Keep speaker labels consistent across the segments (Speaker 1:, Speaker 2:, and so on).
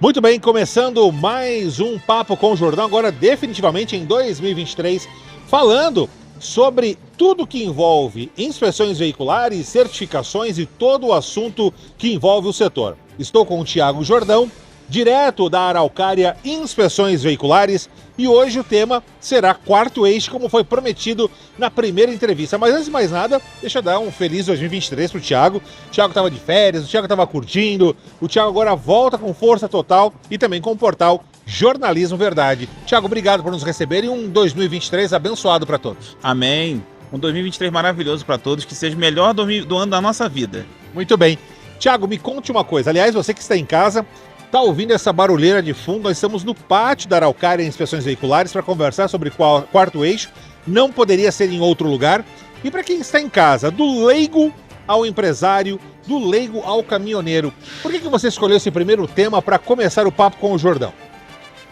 Speaker 1: Muito bem, começando mais um Papo com o Jordão, agora definitivamente em 2023, falando sobre tudo que envolve inspeções veiculares, certificações e todo o assunto que envolve o setor. Estou com o Thiago Jordão, direto da Araucária Inspeções Veiculares, e hoje o tema será quarto eixo, como foi prometido na primeira entrevista. Mas antes de mais nada, deixa eu dar um feliz 2023 pro Thiago. O Thiago estava de férias, o Thiago estava curtindo, o Thiago agora volta com força total e também com o portal Jornalismo Verdade. Thiago, obrigado por nos receber e um 2023 abençoado para todos.
Speaker 2: Amém. Um 2023 maravilhoso para todos, que seja o melhor do ano da nossa vida.
Speaker 1: Muito bem. Thiago, me conte uma coisa. Aliás, você que está em casa, tá ouvindo essa barulheira de fundo? Nós estamos no pátio da Araucária Inspeções Veiculares para conversar sobre quarto eixo. Não poderia ser em outro lugar. E para quem está em casa, do leigo ao empresário, do leigo ao caminhoneiro, por que você escolheu esse primeiro tema para começar o papo com o Jordão?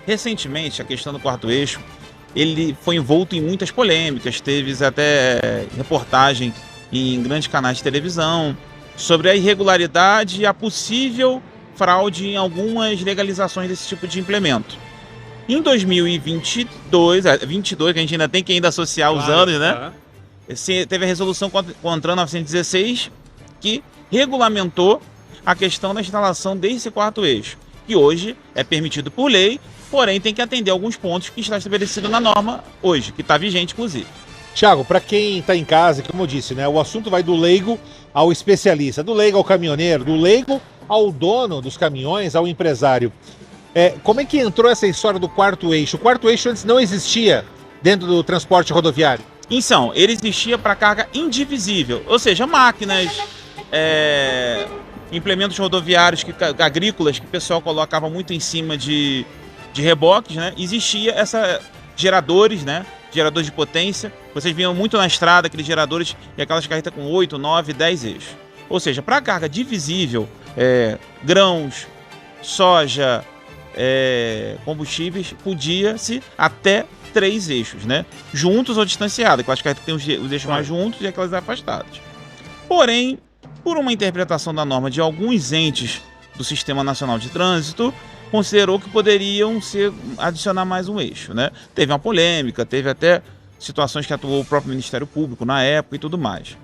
Speaker 2: Recentemente, a questão do quarto eixo, ele foi envolto em muitas polêmicas, teve até reportagem em grandes canais de televisão sobre a irregularidade e a possível fraude em algumas legalizações desse tipo de implemento. Em 2022, que a gente ainda tem que associar os anos, né? Teve a resolução CONTRAN 916 que regulamentou a questão da instalação desse quarto eixo, que hoje é permitido por lei, porém tem que atender alguns pontos que está estabelecido na norma hoje, que está vigente inclusive.
Speaker 1: Thiago, para quem está em casa, como eu disse, né, o assunto vai do leigo ao especialista, do leigo ao caminhoneiro, do leigo ao dono dos caminhões, ao empresário. Como é que entrou essa história do quarto eixo? O quarto eixo antes não existia dentro do transporte rodoviário?
Speaker 2: Então, ele existia para carga indivisível, ou seja, máquinas, implementos rodoviários, agrícolas, que o pessoal colocava muito em cima de reboques, né? Existia geradores, né? Geradores de potência. Vocês viam muito na estrada aqueles geradores e aquelas carretas com 8, 9, 10 eixos. Ou seja, para carga divisível, grãos, soja, combustíveis, podia-se até 3 eixos, né? Juntos ou distanciados. Aquelas carretas que tem os eixos mais juntos e aquelas afastadas. Porém, por uma interpretação da norma de alguns entes do Sistema Nacional de Trânsito, considerou que poderiam adicionar mais um eixo, né? Teve uma polêmica, teve até situações que atuou o próprio Ministério Público na época e tudo mais.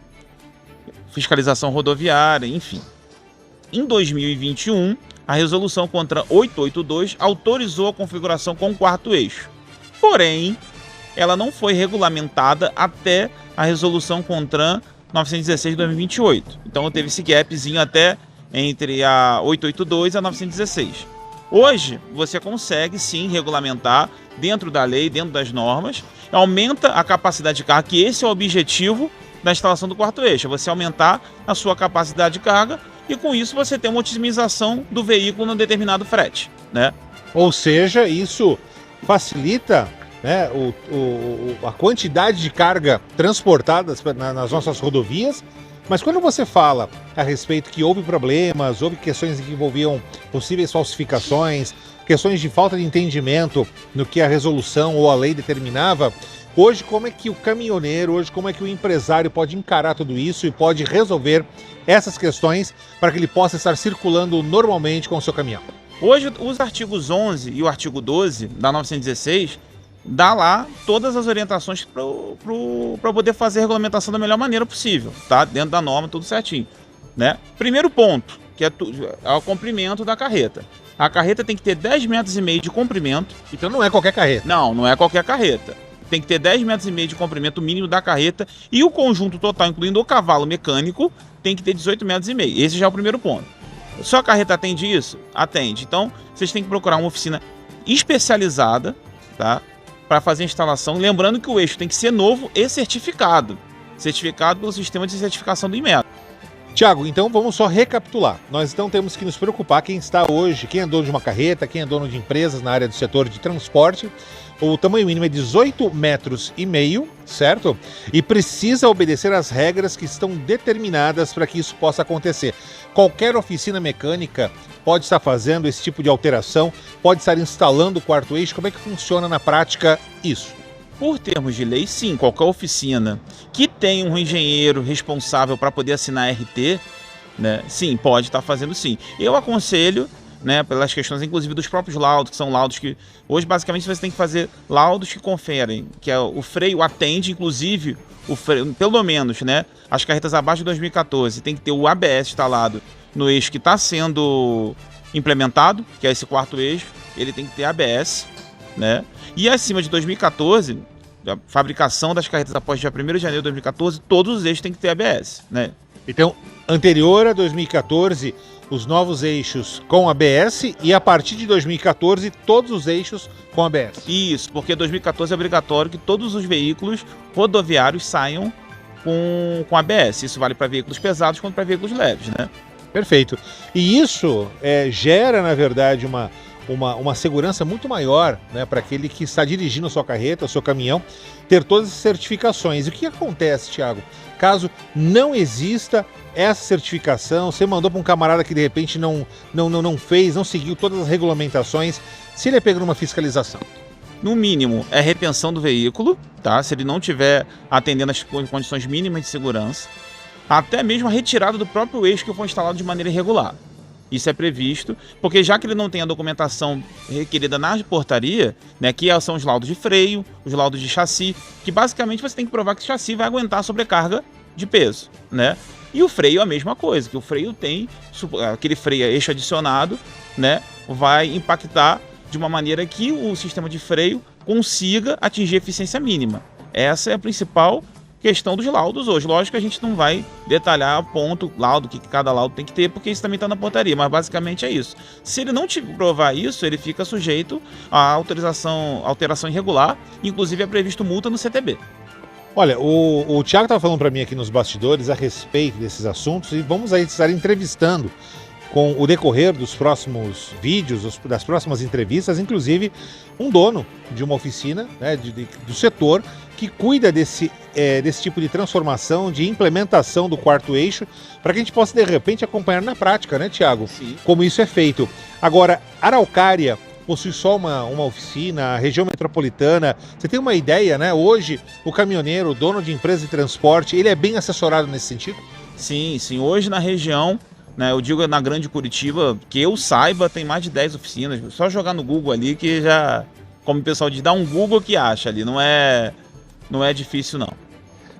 Speaker 2: Fiscalização rodoviária, enfim. Em 2021, a resolução CONTRAN 882 autorizou a configuração com quarto eixo. Porém, ela não foi regulamentada até a resolução CONTRAN 916 de 2028. Então teve esse gapzinho até entre a 882 e a 916. Hoje, você consegue sim regulamentar dentro da lei, dentro das normas, aumenta a capacidade de carga, que esse é o objetivo da instalação do quarto eixo, é você aumentar a sua capacidade de carga e com isso você tem uma otimização do veículo num determinado frete, né?
Speaker 1: Ou seja, isso facilita, né, a quantidade de carga transportada nas nossas rodovias. Mas quando você fala a respeito que houve problemas, houve questões que envolviam possíveis falsificações, questões de falta de entendimento no que a resolução ou a lei determinava, hoje como é que o caminhoneiro, hoje como é que o empresário pode encarar tudo isso e pode resolver essas questões para que ele possa estar circulando normalmente com o seu caminhão?
Speaker 2: Hoje os artigos 11 e o artigo 12 da 916 dá lá todas as orientações para poder fazer a regulamentação da melhor maneira possível, tá? Dentro da norma, tudo certinho, né? Primeiro ponto, que é o comprimento da carreta. A carreta tem que ter 10,5 metros de comprimento.
Speaker 1: Então não é qualquer carreta.
Speaker 2: Não é qualquer carreta. Tem que ter 10,5 metros de comprimento mínimo da carreta e o conjunto total, incluindo o cavalo mecânico, tem que ter 18,5 metros. Esse já é o primeiro ponto. Só a carreta atende isso? Atende. Então, vocês têm que procurar uma oficina especializada, tá? Para fazer a instalação, lembrando que o eixo tem que ser novo e certificado pelo sistema de certificação do Inmetro.
Speaker 1: Thiago, então vamos só recapitular. Nós então temos que nos preocupar quem está hoje, quem é dono de uma carreta, quem é dono de empresas na área do setor de transporte. O tamanho mínimo é 18,5 metros, certo? E precisa obedecer às regras que estão determinadas para que isso possa acontecer. Qualquer oficina mecânica pode estar fazendo esse tipo de alteração, pode estar instalando o quarto eixo. Como é que funciona na prática isso?
Speaker 2: Por termos de lei, sim, qualquer oficina que tenha um engenheiro responsável para poder assinar RT, né, sim, pode estar fazendo sim. Eu aconselho né, pelas questões, inclusive, dos próprios laudos, que são laudos que... Hoje, basicamente, você tem que fazer laudos que conferem, que é o freio atende, inclusive, o freio, pelo menos, né, as carretas abaixo de 2014, tem que ter o ABS instalado no eixo que está sendo implementado, que é esse quarto eixo, ele tem que ter ABS, né, e acima de 2014, a fabricação das carretas após dia 1º de janeiro de 2014, todos os eixos têm que ter ABS, né.
Speaker 1: Então, anterior a 2014, os novos eixos com ABS e a partir de 2014, todos os eixos com ABS.
Speaker 2: Isso, porque 2014 é obrigatório que todos os veículos rodoviários saiam com ABS. Isso vale para veículos pesados quanto para veículos leves, né?
Speaker 1: Perfeito. E isso gera, na verdade, uma segurança muito maior, né, para aquele que está dirigindo a sua carreta, o seu caminhão, ter todas as certificações. E o que acontece, Thiago, caso não exista essa certificação, você mandou para um camarada que de repente não fez, não seguiu todas as regulamentações, se ele é pego numa fiscalização?
Speaker 2: No mínimo, é retenção do veículo, tá? Se ele não estiver atendendo as condições mínimas de segurança, até mesmo a retirada do próprio eixo que foi instalado de maneira irregular. Isso é previsto, porque já que ele não tem a documentação requerida na portaria, né, que são os laudos de freio, os laudos de chassi, que basicamente você tem que provar que o chassi vai aguentar a sobrecarga de peso, né? E o freio é a mesma coisa, que o freio tem, aquele freio eixo adicionado, né, vai impactar de uma maneira que o sistema de freio consiga atingir a eficiência mínima. Essa é a principal questão dos laudos hoje. Lógico que a gente não vai detalhar a ponto laudo, que cada laudo tem que ter, porque isso também está na portaria, mas basicamente é isso. Se ele não te provar isso, ele fica sujeito à alteração irregular, inclusive é previsto multa no CTB.
Speaker 1: Olha, o Thiago estava falando para mim aqui nos bastidores a respeito desses assuntos e vamos aí estar entrevistando com o decorrer dos próximos vídeos, das próximas entrevistas, inclusive um dono de uma oficina, né, do setor que cuida desse tipo de transformação, de implementação do quarto eixo, para que a gente possa de repente acompanhar na prática, né, Thiago?
Speaker 2: Sim.
Speaker 1: Como isso é feito. Agora, Araucária possui só uma oficina, a região metropolitana. Você tem uma ideia, né? Hoje, o caminhoneiro, o dono de empresa de transporte, ele é bem assessorado nesse sentido?
Speaker 2: Sim. Hoje na região, né, eu digo na Grande Curitiba, que eu saiba, tem mais de 10 oficinas. Só jogar no Google ali que já, como o pessoal diz, dá um Google que acha ali. Não é difícil, não.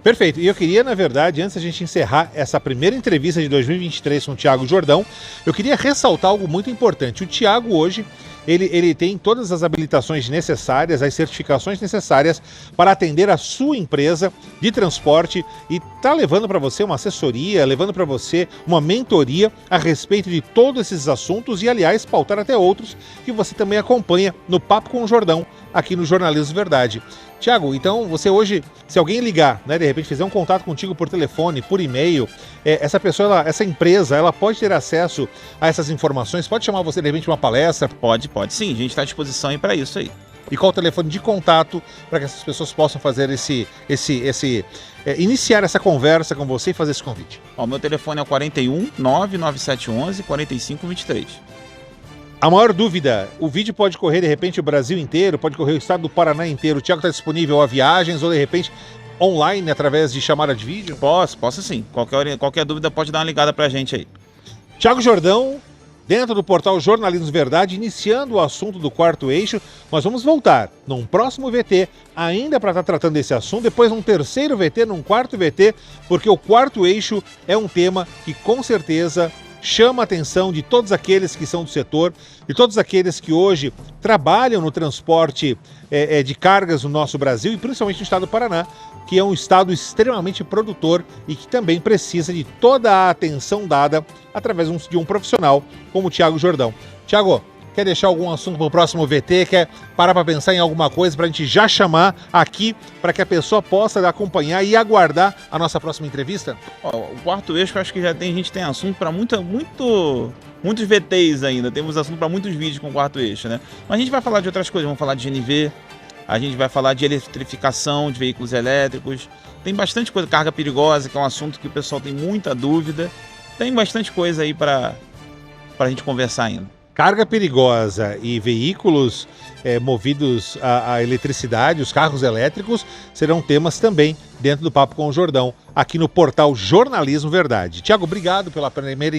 Speaker 1: Perfeito. E eu queria, na verdade, antes da gente encerrar essa primeira entrevista de 2023 com o Thiago Jordão, eu queria ressaltar algo muito importante. O Thiago hoje, ele tem todas as habilitações necessárias, as certificações necessárias para atender a sua empresa de transporte e está levando para você uma assessoria, levando para você uma mentoria a respeito de todos esses assuntos e, aliás, pautar até outros que você também acompanha no Papo com o Jordão, aqui no Jornalismo Verdade. Thiago, então você hoje, se alguém ligar, né, de repente fizer um contato contigo por telefone, por e-mail, essa pessoa, essa empresa, ela pode ter acesso a essas informações? Pode chamar você de repente uma palestra?
Speaker 2: Pode sim, a gente está à disposição aí para isso aí.
Speaker 1: E qual o telefone de contato para que essas pessoas possam fazer iniciar essa conversa com você e fazer esse convite?
Speaker 2: O meu telefone é o 41 99711 4523.
Speaker 1: A maior dúvida, o vídeo pode correr de repente o Brasil inteiro, pode correr o estado do Paraná inteiro. O Thiago está disponível a viagens ou de repente online através de chamada de vídeo?
Speaker 2: Posso sim. Qualquer dúvida pode dar uma ligada pra gente aí.
Speaker 1: Thiago Jordão, dentro do portal Jornalismo Verdade, iniciando o assunto do quarto eixo. Nós vamos voltar num próximo VT, ainda para estar tratando desse assunto, depois num terceiro VT, num quarto VT, porque o quarto eixo é um tema que com certeza chama a atenção de todos aqueles que são do setor, de todos aqueles que hoje trabalham no transporte de cargas no nosso Brasil e principalmente no estado do Paraná, que é um estado extremamente produtor e que também precisa de toda a atenção dada através de um profissional como o Thiago Jordão. Thiago, quer deixar algum assunto para o próximo VT? Quer parar para pensar em alguma coisa para a gente já chamar aqui para que a pessoa possa acompanhar e aguardar a nossa próxima entrevista?
Speaker 2: O quarto eixo, eu acho que a gente tem assunto para muitos VTs ainda. Temos assunto para muitos vídeos com o quarto eixo, né? Mas a gente vai falar de outras coisas. Vamos falar de GNV, a gente vai falar de eletrificação de veículos elétricos. Tem bastante coisa, carga perigosa, que é um assunto que o pessoal tem muita dúvida. Tem bastante coisa aí para a gente conversar ainda.
Speaker 1: Carga perigosa e veículos movidos à eletricidade, os carros elétricos, serão temas também dentro do Papo com o Jordão, aqui no portal Jornalismo Verdade. Tiago, obrigado pela primeira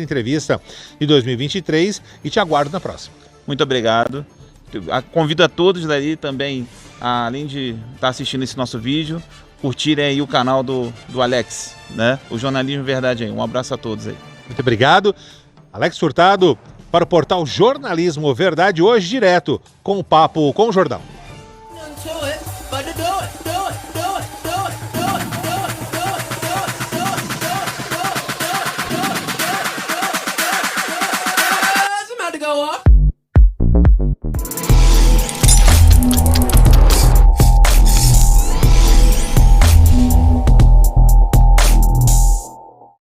Speaker 1: entrevista de 2023 e te aguardo na próxima.
Speaker 2: Muito obrigado. Convido a todos daí também, além de estar assistindo esse nosso vídeo, curtirem aí o canal do Alex, né? O Jornalismo Verdade aí. Um abraço a todos aí.
Speaker 1: Muito obrigado. Alex Furtado para o portal Jornalismo Verdade, hoje direto com o Papo com o Jordão.
Speaker 3: Go up.